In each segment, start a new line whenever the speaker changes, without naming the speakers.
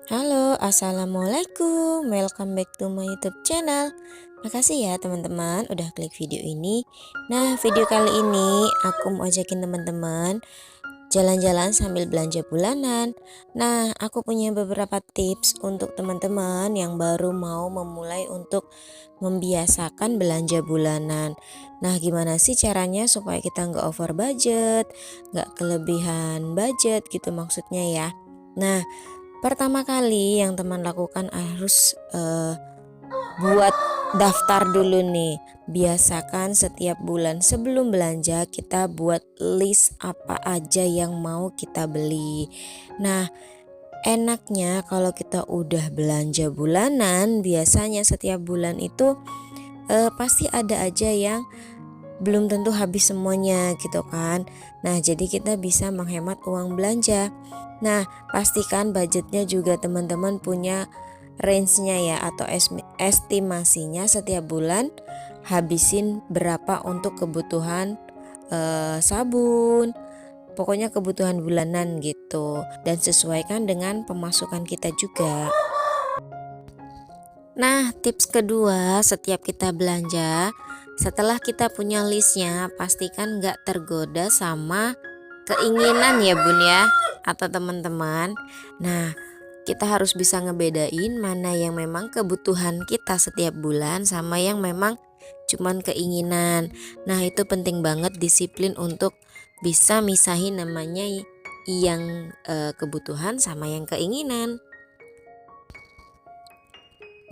Halo, assalamualaikum. Welcome back to my YouTube channel. Makasih ya teman-teman udah klik video ini. Nah, video kali ini aku mau ajakin teman-teman jalan-jalan sambil belanja bulanan. Nah, aku punya beberapa tips untuk teman-teman yang baru mau memulai untuk membiasakan belanja bulanan. Nah, gimana sih caranya supaya kita nggak over budget, nggak kelebihan budget gitu maksudnya ya. Nah, pertama kali yang teman lakukan harus buat daftar dulu nih. Biasakan setiap bulan sebelum belanja kita buat list apa aja yang mau kita beli. Nah, enaknya kalau kita udah belanja bulanan, biasanya setiap bulan itu pasti ada aja yang belum tentu habis semuanya gitu kan. Nah, jadi kita bisa menghemat uang belanja. Nah, pastikan budgetnya juga teman-teman punya range-nya ya atau estimasinya setiap bulan habisin berapa untuk kebutuhan sabun. Pokoknya kebutuhan bulanan gitu dan sesuaikan dengan pemasukan kita juga. Nah, tips kedua, setiap kita belanja, setelah kita punya listnya, pastikan nggak tergoda sama keinginan ya bun ya, atau teman-teman. Nah, kita harus bisa ngebedain mana yang memang kebutuhan kita setiap bulan sama yang memang cuman keinginan. Nah, itu penting banget disiplin untuk bisa misahin namanya yang kebutuhan sama yang keinginan.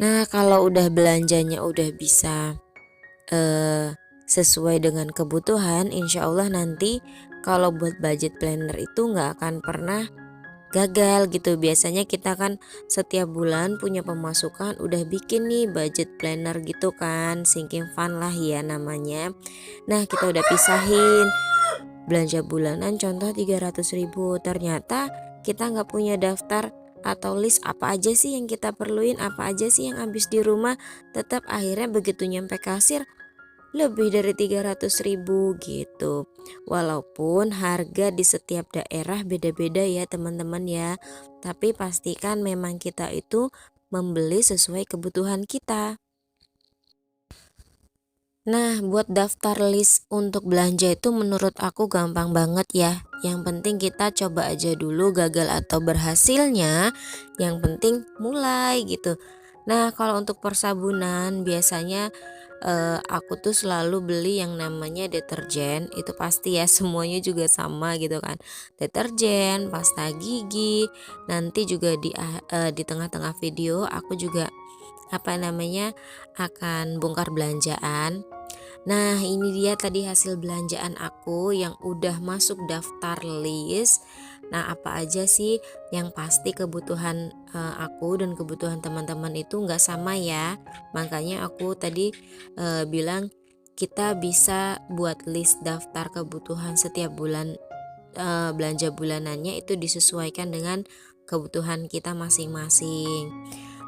Nah, kalau udah belanjanya udah bisa sesuai dengan kebutuhan, insya Allah nanti kalau buat budget planner itu nggak akan pernah gagal gitu. Biasanya kita kan setiap bulan punya pemasukan udah bikin nih budget planner gitu kan, sinking fund lah ya namanya. Nah, kita udah pisahin belanja bulanan contoh 300.000, ternyata kita nggak punya daftar atau list apa aja sih yang kita perluin, apa aja sih yang habis di rumah. Tetap akhirnya begitu nyampe kasir lebih dari 300.000 gitu. Walaupun harga di setiap daerah beda-beda ya teman-teman ya, tapi pastikan memang kita itu membeli sesuai kebutuhan kita. Nah, buat daftar list untuk belanja itu menurut aku gampang banget ya. Yang penting kita coba aja dulu, gagal atau berhasilnya. Yang penting mulai gitu. Nah, kalau untuk persabunan biasanya aku tuh selalu beli yang namanya deterjen. Itu pasti ya semuanya juga sama gitu kan. Deterjen, pasta gigi. Nanti juga di tengah-tengah video aku juga akan bongkar belanjaan. Nah, ini dia tadi hasil belanjaan aku yang udah masuk daftar list. Nah, apa aja sih yang pasti kebutuhan aku dan kebutuhan teman-teman itu nggak sama ya. Makanya aku tadi bilang kita bisa buat list daftar kebutuhan setiap bulan, belanja bulanannya itu disesuaikan dengan kebutuhan kita masing-masing.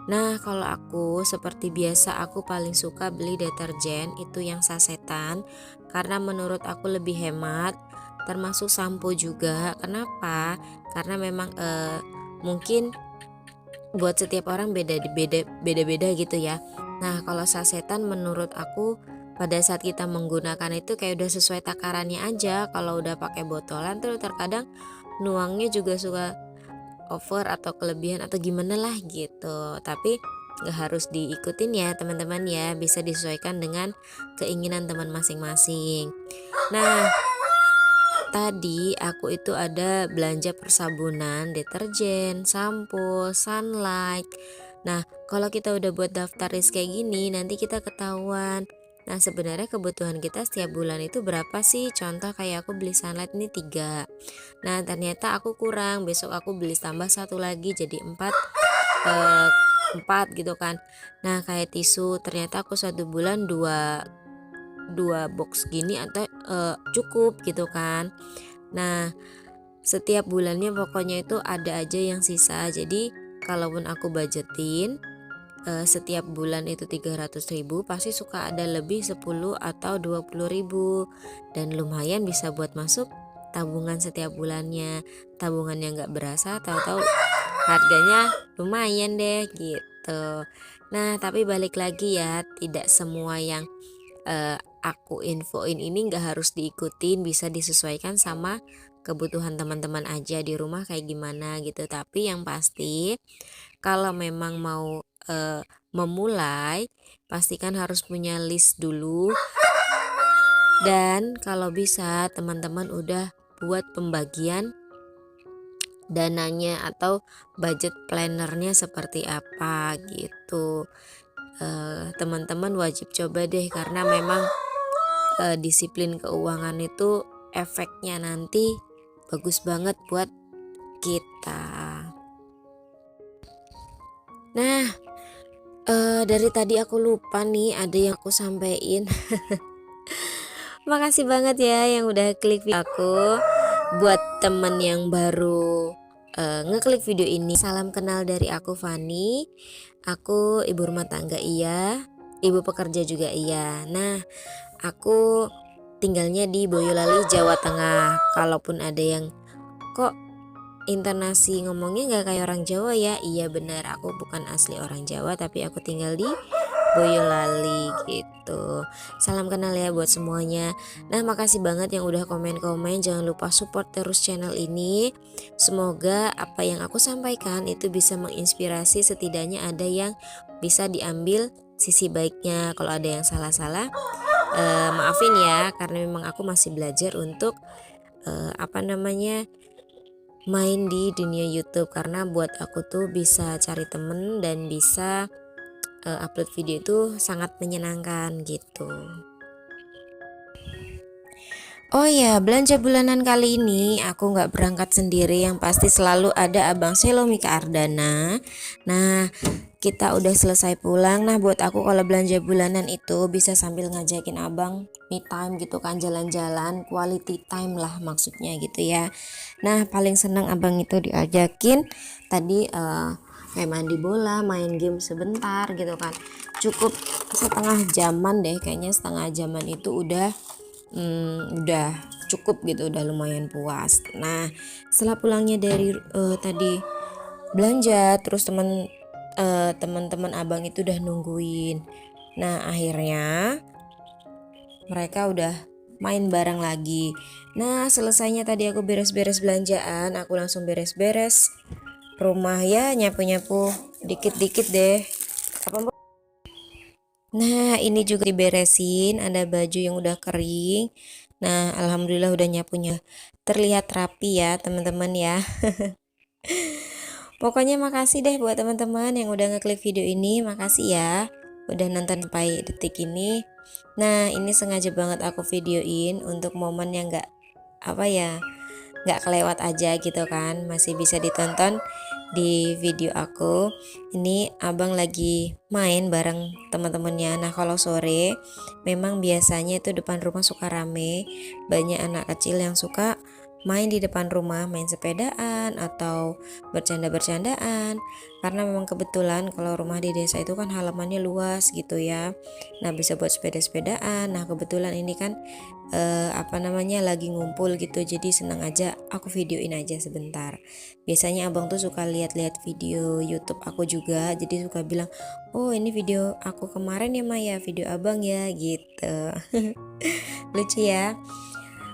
Nah, kalau aku seperti biasa aku paling suka beli deterjen itu yang sasetan karena menurut aku lebih hemat, termasuk sampo juga. Kenapa? Karena memang mungkin buat setiap orang beda-beda gitu ya. Nah, kalau sasetan menurut aku pada saat kita menggunakan itu kayak udah sesuai takarannya aja. Kalau udah pakai botolan tuh terkadang nuangnya juga suka over atau kelebihan atau gimana lah gitu. Tapi nggak harus diikutin ya teman-teman ya, bisa disesuaikan dengan keinginan teman masing-masing. Nah, tadi aku itu ada belanja persabunan, deterjen, sampo, sunlight. Nah, kalau kita udah buat daftar list kayak gini, nanti kita ketahuan. Nah, sebenarnya kebutuhan kita setiap bulan itu berapa sih? Contoh kayak aku beli sunlight ini 3. Nah, ternyata aku kurang. Besok aku beli tambah satu lagi jadi 4, 4 gitu kan. Nah, kayak tisu ternyata aku satu bulan dua box gini atau cukup gitu kan. Nah, setiap bulannya pokoknya itu ada aja yang sisa. Jadi kalaupun aku budgetin setiap bulan itu 300.000 pasti suka ada lebih 10 atau 20.000 dan lumayan bisa buat masuk tabungan setiap bulannya. Tabungan yang gak berasa tahu-tahu harganya lumayan deh gitu. Nah tapi balik lagi ya, tidak semua yang aku infoin ini nggak harus diikutin, bisa disesuaikan sama kebutuhan teman-teman aja di rumah kayak gimana gitu. Tapi yang pasti kalau memang mau memulai, pastikan harus punya list dulu, dan kalau bisa teman-teman udah buat pembagian dananya atau budget plannernya seperti apa gitu. Teman-teman wajib coba deh, karena memang disiplin keuangan itu efeknya nanti bagus banget buat kita. Nah, dari tadi aku lupa nih ada yang aku sampein. Makasih banget ya yang udah klik video aku. Buat temen yang baru ngeklik video ini, salam kenal dari aku Fani. Aku ibu rumah tangga iya, ibu pekerja juga iya. Nah, aku tinggalnya di Boyolali, Jawa Tengah. Kalaupun ada yang kok intonasi ngomongnya nggak kayak orang Jawa ya, iya benar, aku bukan asli orang Jawa tapi aku tinggal di Boyolali gitu. Salam kenal ya buat semuanya. Nah makasih banget yang udah komen-komen, jangan lupa support terus channel ini. Semoga apa yang aku sampaikan itu bisa menginspirasi, setidaknya ada yang bisa diambil sisi baiknya. Kalau ada yang salah-salah maafin ya, karena memang aku masih belajar untuk main di dunia YouTube, karena buat aku tuh bisa cari temen dan bisa upload video itu sangat menyenangkan gitu. Oh ya, belanja bulanan kali ini aku nggak berangkat sendiri, yang pasti selalu ada Abang Selomika Ardana. Nah, kita udah selesai pulang. Nah, buat aku kalau belanja bulanan itu bisa sambil ngajakin abang me time gitu kan, jalan-jalan, quality time lah maksudnya gitu ya. Nah, paling senang abang itu diajakin tadi kayak mandi bola, main game sebentar gitu kan. Cukup setengah jaman deh, kayaknya setengah jaman itu udah cukup gitu, udah lumayan puas. Nah, setelah pulangnya dari tadi belanja, terus teman-teman abang itu udah nungguin. Nah akhirnya mereka udah main bareng lagi. Nah selesainya tadi aku beres-beres belanjaan, aku langsung beres-beres rumah ya, nyapu-nyapu dikit-dikit deh. Nah ini juga diberesin, ada baju yang udah kering. Nah alhamdulillah udah nyapunya terlihat rapi ya teman-teman ya. Pokoknya makasih deh buat teman-teman yang udah ngeklik video ini, makasih ya udah nonton sampai detik ini. Nah ini sengaja banget aku videoin untuk momen yang nggak kelewat aja gitu kan, masih bisa ditonton di video aku. Ini abang lagi main bareng teman-temannya. Nah kalau sore memang biasanya itu depan rumah suka rame, banyak anak kecil yang suka main di depan rumah, main sepedaan atau bercanda-bercandaan, karena memang kebetulan kalau rumah di desa itu kan halamannya luas gitu ya. Nah bisa buat sepeda-sepedaan. Nah kebetulan ini kan lagi ngumpul gitu, jadi senang aja aku videoin aja sebentar. Biasanya abang tuh suka lihat-lihat video YouTube aku juga, jadi suka bilang, oh ini video aku kemarin ya Maya, video abang ya gitu. Lucu ya.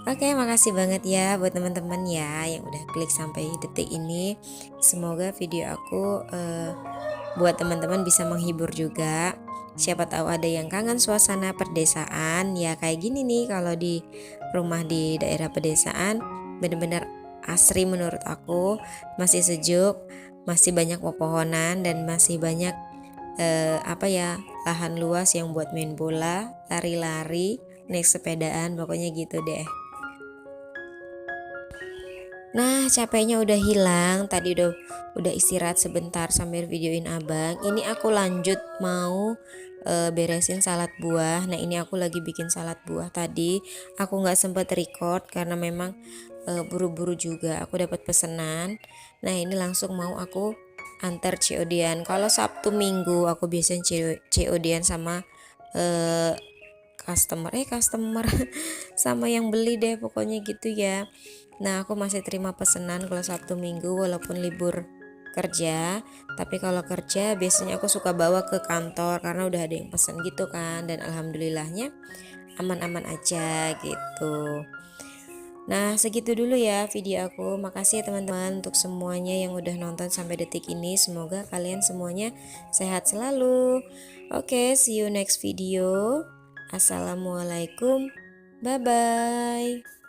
Oke, makasih banget ya buat teman-teman ya yang udah klik sampai detik ini. Semoga video aku buat teman-teman bisa menghibur juga. Siapa tahu ada yang kangen suasana perdesaan ya, kayak gini nih kalau di rumah di daerah pedesaan bener-bener asri menurut aku, masih sejuk, masih banyak pepohonan dan masih banyak lahan luas yang buat main bola, lari-lari, naik sepedaan, pokoknya gitu deh. Nah capeknya udah hilang, tadi udah istirahat sebentar sambil videoin abang. Ini aku lanjut mau beresin salad buah. Nah ini aku lagi bikin salad buah. Tadi aku nggak sempet record karena memang buru-buru juga. Aku dapat pesanan. Nah ini langsung mau aku antar COD-an. Kalau Sabtu Minggu aku biasanya COD-an sama customer sama yang beli deh, pokoknya gitu ya. Nah aku masih terima pesanan kalau Sabtu Minggu walaupun libur kerja. Tapi kalau kerja biasanya aku suka bawa ke kantor karena udah ada yang pesan gitu kan, dan alhamdulillahnya aman-aman aja gitu. Nah, segitu dulu ya video aku. Makasih ya teman-teman untuk semuanya yang udah nonton sampai detik ini. Semoga kalian semuanya sehat selalu. Oke, see you next video. Assalamualaikum. Bye bye.